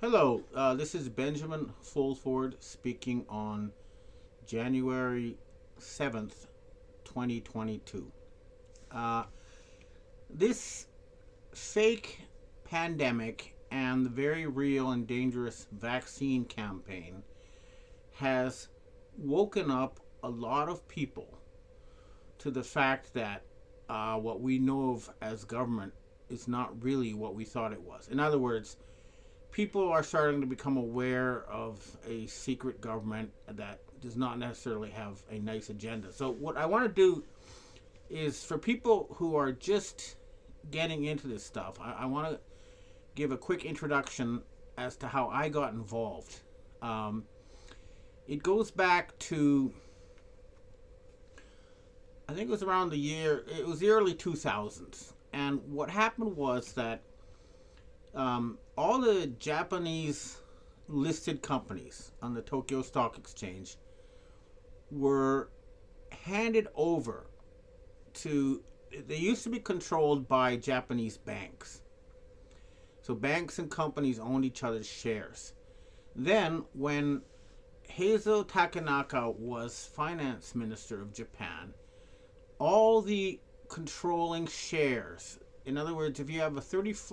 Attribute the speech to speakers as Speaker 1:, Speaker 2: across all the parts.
Speaker 1: Hello, this is Benjamin Fulford speaking on January 7th, 2022. Uh, this fake pandemic and the very real and dangerous vaccine campaign has woken up a lot of people to the fact that what we know of as government is not really what we thought it was. In other words, people are starting to become aware of a secret government that does not necessarily have a nice agenda. So, what I want to do is for people who are just getting into this stuff, I want to give a quick introduction as to how I got involved. Um, it goes back to, I think it was around it was the early 2000s. And what happened was that all the Japanese listed companies on the Tokyo Stock Exchange were handed over to, they used to be controlled by Japanese banks. So banks and companies owned each other's shares. Then, when Heizo Takenaka was finance minister of Japan, all the controlling shares, in other words, if you have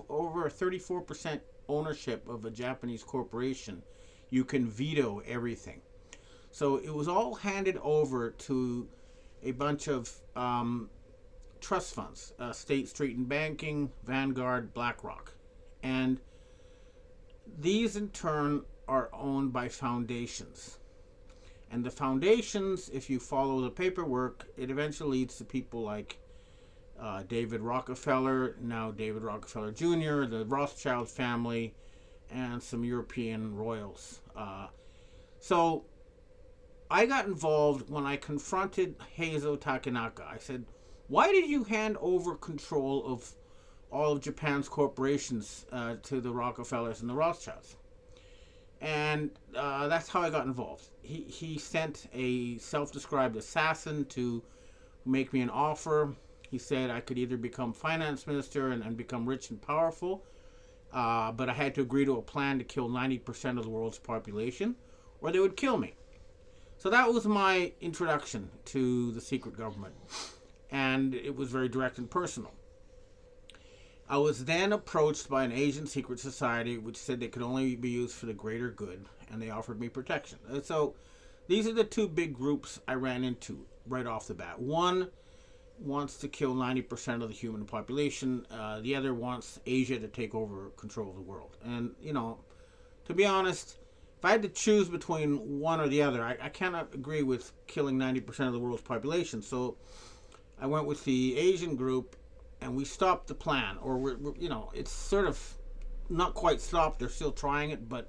Speaker 1: over 34% ownership of a Japanese corporation, you can veto everything. So it was all handed over to a bunch of trust funds, State Street and Banking, Vanguard, BlackRock. And these in turn are owned by foundations. And the foundations, if you follow the paperwork, it eventually leads to people like David Rockefeller, now David Rockefeller Jr., the Rothschild family, and some European royals. So I got involved when I confronted Heizo Takenaka. I said, why did you hand over control of all of Japan's corporations to the Rockefellers and the Rothschilds? And that's how I got involved. He sent a self-described assassin to make me an offer. He said I could either become finance minister and become rich and powerful, but I had to agree to a plan to kill 90% of the world's population, or they would kill me. So that was my introduction to the secret government, and it was very direct and personal. I was then approached by an Asian secret society which said they could only be used for the greater good, and they offered me protection. And so these are the two big groups I ran into right off the bat. One wants to kill 90% of the human population. The other wants Asia to take over control of the world. And, to be honest, if I had to choose between one or the other, I cannot agree with killing 90% of the world's population. So I went with the Asian group, and we stopped the plan. Or, it's sort of not quite stopped. They're still trying it, but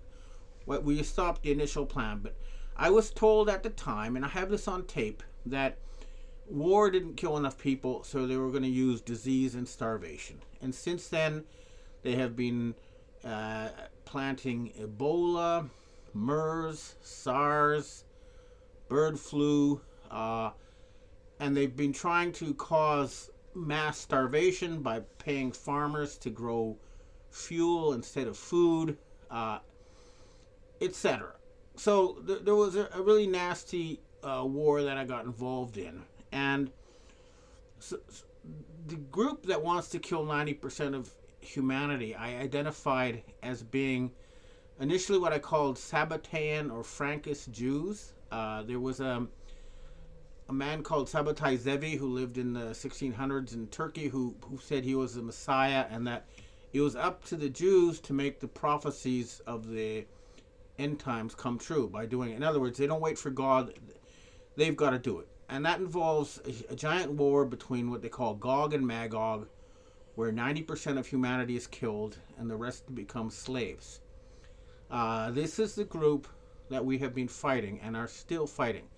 Speaker 1: we stopped the initial plan. But I was told at the time, and I have this on tape, that war didn't kill enough people, so they were going to use disease and starvation. And since then, they have been planting Ebola, MERS, SARS, bird flu, and they've been trying to cause mass starvation by paying farmers to grow fuel instead of food, etc. So there was a really nasty war that I got involved in. And so the group that wants to kill 90% of humanity, I identified as being initially what I called Sabbatean or Frankist Jews. There was a man called Sabbatai Zevi who lived in the 1600s in Turkey who said he was the Messiah and that it was up to the Jews to make the prophecies of the end times come true by doing it. In other words, they don't wait for God, they've got to do it. And that involves a giant war between what they call Gog and Magog, where 90% of humanity is killed and the rest become slaves. This is the group that we have been fighting and are still fighting.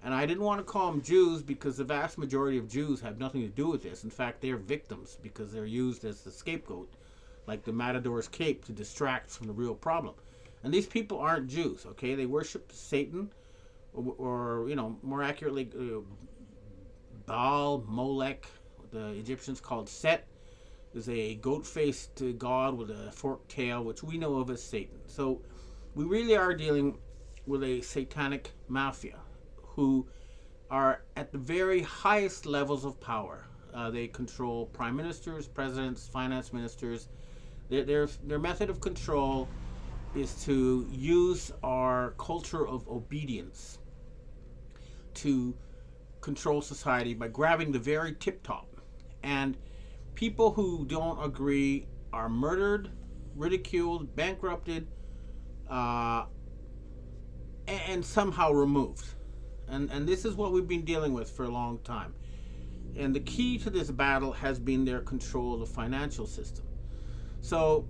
Speaker 1: And I didn't want to call them Jews because the vast majority of Jews have nothing to do with this. In fact, they're victims because they're used as the scapegoat, like the matador's cape, to distract from the real problem. And these people aren't Jews, okay? They worship Satan, or more accurately, Baal, Molech, the Egyptians called Set. There's a goat-faced god with a forked tail, which we know of as Satan. So we really are dealing with a satanic mafia who are at the very highest levels of power. They control prime ministers, presidents, finance ministers. Their method of control is to use our culture of obedience to control society by grabbing the very tip top. And people who don't agree are murdered, ridiculed, bankrupted, and somehow removed. And this is what we've been dealing with for a long time. And the key to this battle has been their control of the financial system. So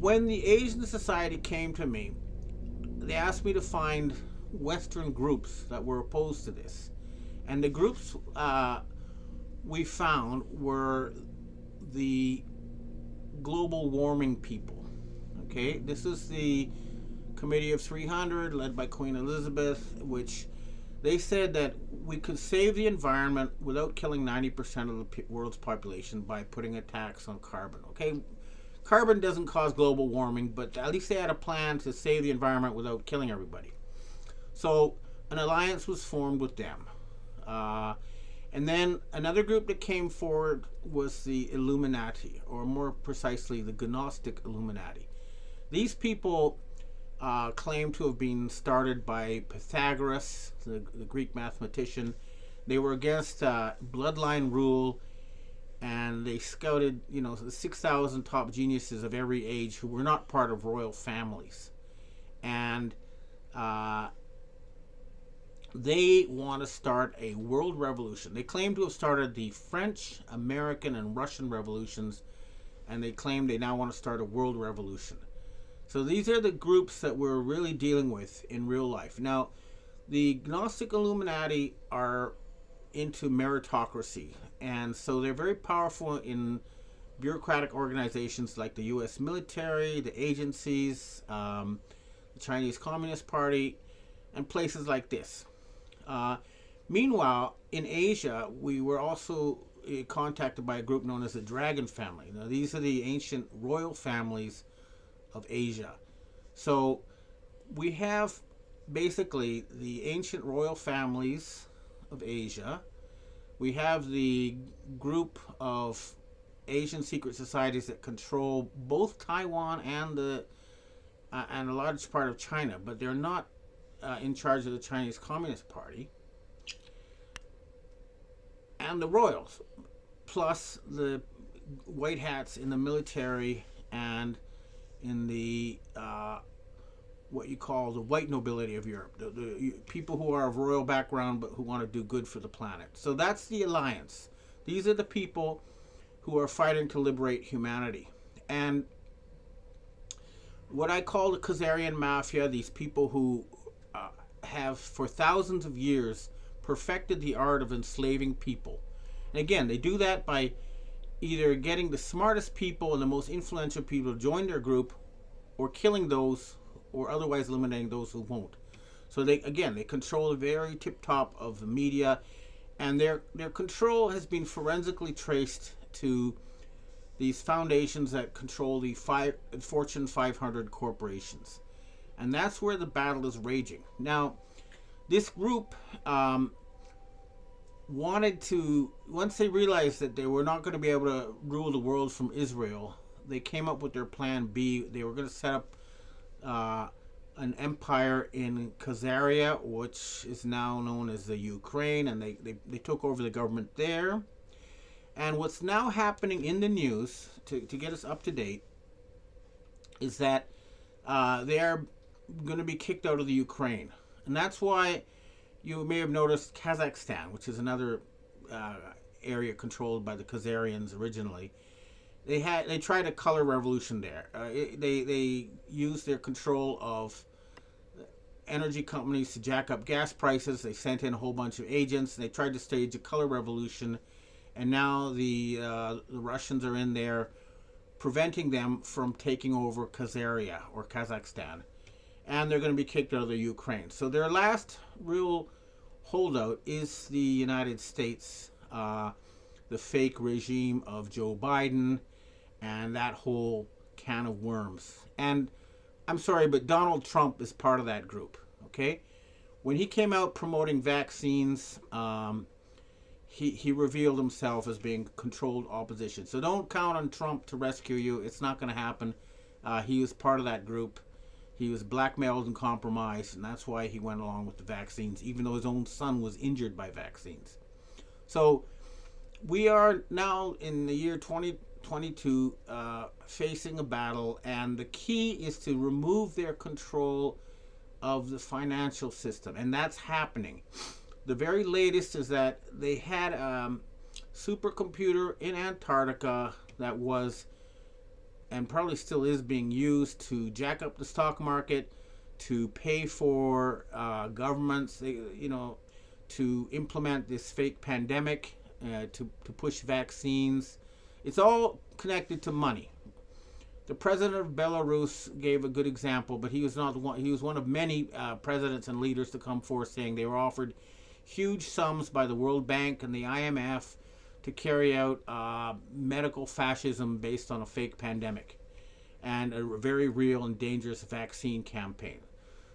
Speaker 1: when the Asian Society came to me, they asked me to find Western groups that were opposed to this. And the groups we found were the global warming people. Okay, this is the Committee of 300 led by Queen Elizabeth, which they said that we could save the environment without killing 90% of the world's population by putting a tax on carbon. Okay, carbon doesn't cause global warming, but at least they had a plan to save the environment without killing everybody. So an alliance was formed with them. And then another group that came forward was the Illuminati, or more precisely, the Gnostic Illuminati. These people claim to have been started by Pythagoras, the Greek mathematician. They were against bloodline rule, and they scouted, the 6,000 top geniuses of every age who were not part of royal families. And they want to start a world revolution. They claim to have started the French, American, and Russian revolutions, and they claim they now want to start a world revolution. So these are the groups that we're really dealing with in real life. Now, the Gnostic Illuminati are into meritocracy, and so they're very powerful in bureaucratic organizations like the U.S. military, the agencies, the Chinese Communist Party, and places like this. Meanwhile, in Asia, we were also contacted by a group known as the Dragon Family. Now, these are the ancient royal families of Asia. So we have basically the ancient royal families of Asia. We have the group of Asian secret societies that control both Taiwan and a large part of China, but they're not in charge of the Chinese Communist Party. And the royals, plus the white hats in the military and in the what you call the white nobility of Europe, the people who are of royal background but who want to do good for the planet. So that's the alliance. These are the people who are fighting to liberate humanity. And what I call the Khazarian Mafia, these people who have for thousands of years perfected the art of enslaving people. And again, they do that by either getting the smartest people and the most influential people to join their group, or killing those, or otherwise eliminating those who won't. So they control the very tip top of the media, and their control has been forensically traced to these foundations that control the Fortune 500 corporations. And that's where the battle is raging. Now, this group wanted to, once they realized that they were not going to be able to rule the world from Israel, they came up with their plan B. They were going to set up an empire in Khazaria, which is now known as the Ukraine, and they took over the government there. And what's now happening in the news, to get us up to date, is that they are going to be kicked out of the Ukraine. And that's why you may have noticed Kazakhstan, which is another area controlled by the Khazarians originally. They tried a color revolution there. They used their control of energy companies to jack up gas prices. They sent in a whole bunch of agents. They tried to stage a color revolution, and now the Russians are in there preventing them from taking over Khazaria or Kazakhstan, and they're going to be kicked out of the Ukraine. So their last real holdout is the United States. the fake regime of Joe Biden and that whole can of worms. And I'm sorry, but Donald Trump is part of that group, okay? When he came out promoting vaccines, he revealed himself as being controlled opposition. So don't count on Trump to rescue you. It's not going to happen. He was part of that group. He was blackmailed and compromised, and that's why he went along with the vaccines, even though his own son was injured by vaccines. So we are now in the year 2022 facing a battle, and the key is to remove their control of the financial system, and that's happening. The very latest is that they had a supercomputer in Antarctica that was, and probably still is, being used to jack up the stock market, to pay for governments, to implement this fake pandemic, to push vaccines. It's all connected to money. The president of Belarus gave a good example, but he was not one. He was one of many presidents and leaders to come forth saying they were offered huge sums by the World Bank and the IMF to carry out medical fascism based on a fake pandemic and a very real and dangerous vaccine campaign.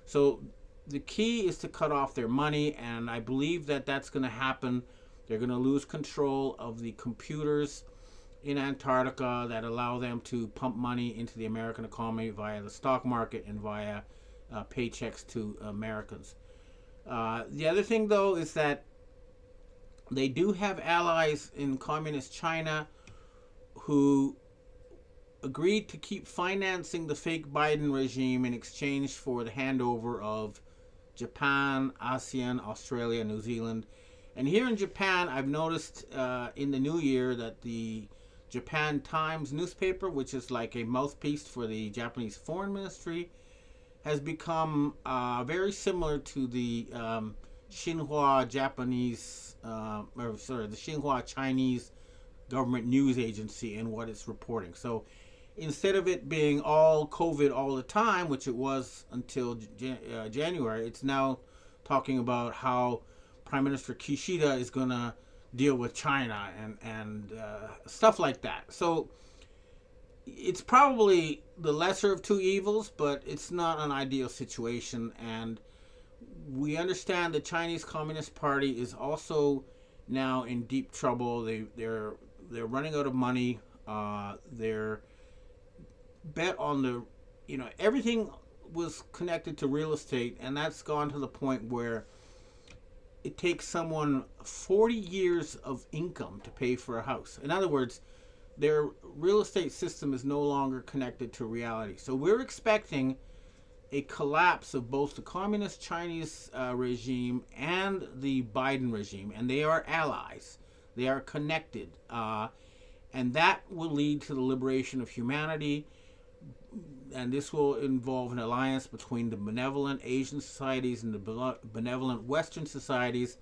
Speaker 1: So the key is to cut off their money, and I believe that that's going to happen. They're going to lose control of the computers in Antarctica that allow them to pump money into the American economy via the stock market and via paychecks to Americans. The other thing, though, is that they do have allies in communist China who agreed to keep financing the fake Biden regime in exchange for the handover of Japan, ASEAN, Australia, New Zealand. And here in Japan, I've noticed in the new year that the Japan Times newspaper, which is like a mouthpiece for the Japanese Foreign Ministry, has become very similar to the Xinhua the Xinhua Chinese government news agency in what it's reporting. So instead of it being all COVID all the time, which it was until January, it's now talking about how Prime Minister Kishida is going to deal with China and stuff like that. So it's probably the lesser of two evils, but it's not an ideal situation. And we understand the Chinese Communist Party is also now in deep trouble. They're running out of money. They're bet on everything was connected to real estate, and that's gone to the point where it takes someone 40 years of income to pay for a house. In other words, their real estate system is no longer connected to reality. So we're expecting a collapse of both the communist Chinese regime and the Biden regime, and they are allies. They are connected, and that will lead to the liberation of humanity. And this will involve an alliance between the benevolent Asian societies and the benevolent Western societies.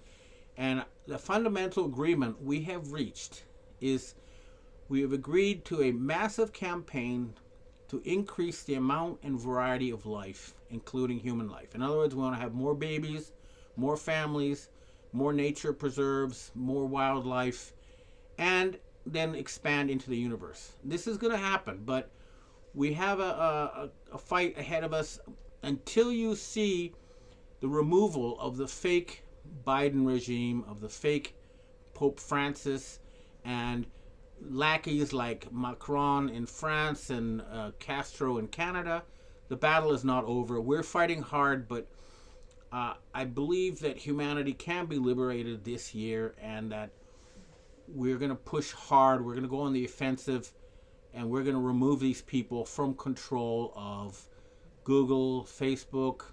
Speaker 1: And the fundamental agreement we have reached is we have agreed to a massive campaign to increase the amount and variety of life, including human life. In other words, we want to have more babies, more families, more nature preserves, more wildlife, and then expand into the universe. This is going to happen, but we have a fight ahead of us until you see the removal of the fake Biden regime, of the fake Pope Francis, and lackeys like Macron in France and Castro in Canada. The battle is not over. We're fighting hard, but I believe that humanity can be liberated this year, and that we're going to push hard. We're going to go on the offensive, and we're going to remove these people from control of Google, Facebook,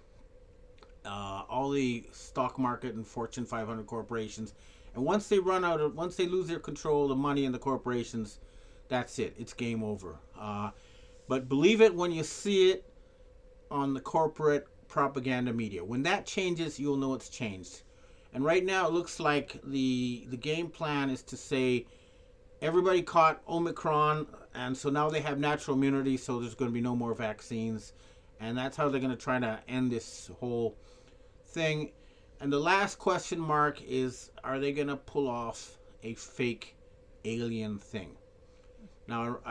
Speaker 1: all the stock market and Fortune 500 corporations. And once they lose their control of the money and the corporations, that's it. It's game over. But believe it when you see it on the corporate propaganda media. When that changes, you'll know it's changed. And right now, it looks like the game plan is to say everybody caught Omicron, and so now they have natural immunity, so there's going to be no more vaccines. And that's how they're going to try to end this whole thing. And the last question mark is, are they going to pull off a fake alien thing. Now,